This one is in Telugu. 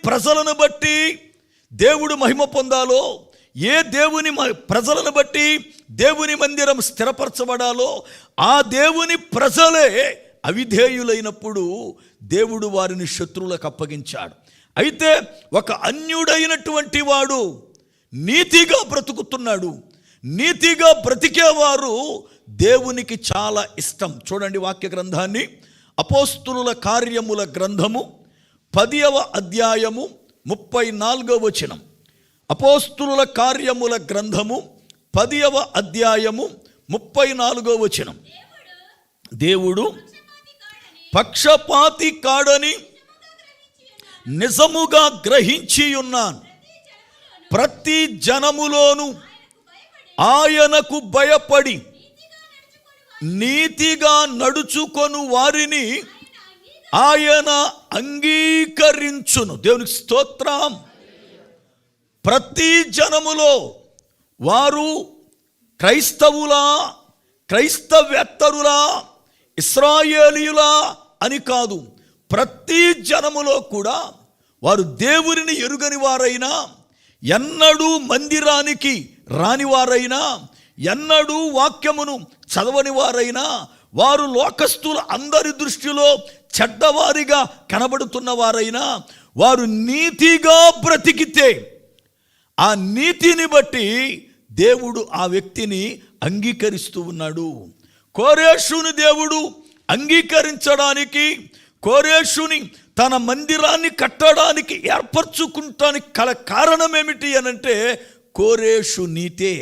ప్రజలను బట్టి దేవుడు మహిమ పొందాలో, ఏ దేవుని ప్రజలను బట్టి దేవుని మందిరం స్థిరపరచబడాలో, ఆ దేవుని ప్రజలే అవిధేయులైనప్పుడు దేవుడు వారిని శత్రువులకు అప్పగించాడు. అయితే ఒక అన్యుడైనటువంటి వాడు నీతిగా బ్రతుకుతున్నాడు. నీతిగా బ్రతికేవారు దేవునికి చాలా ఇష్టం. చూడండి వాక్య గ్రంథాన్ని, అపోస్తులుల కార్యముల గ్రంథము 10వ అధ్యాయము 34వ వచనం. అపోస్తులుల కార్యముల గ్రంథము 10వ అధ్యాయము 34వ వచనం. దేవుడు పక్షపాతి కాడని నిజముగా గ్రహించి ఉన్నాను. ప్రతి జనములోను ఆయనకు భయపడి నీతిగా నడుచుకొను వారిని ఆయన అంగీకరించును. దేవునికి స్తోత్రం. ప్రతి జనములో వారు క్రైస్తవులా, క్రైస్తవేత్తరులా, ఇశ్రాయేలీయులా అని కాదు, ప్రతి జనములో కూడా వారు దేవుని ఎరుగని వారైనా, ఎన్నడూ మందిరానికి రాని వారైనా, ఎన్నడూ వాక్యమును చదవని వారైనా, వారు లోకస్తుల అందరి దృష్టిలో చెడ్డవారిగా కనబడుతున్న వారైనా, వారు నీతిగా బ్రతికితే ఆ నీతిని బట్టి దేవుడు ఆ వ్యక్తిని అంగీకరిస్తూ ఉన్నాడు. కోరేషుని దేవుడు అంగీకరించడానికి, కోరేషుని తన మందిరాన్ని కట్టడానికి ఏర్పరచుకుంటానికి కారణం ఏమిటి అనంటే కోరేషు నీతే.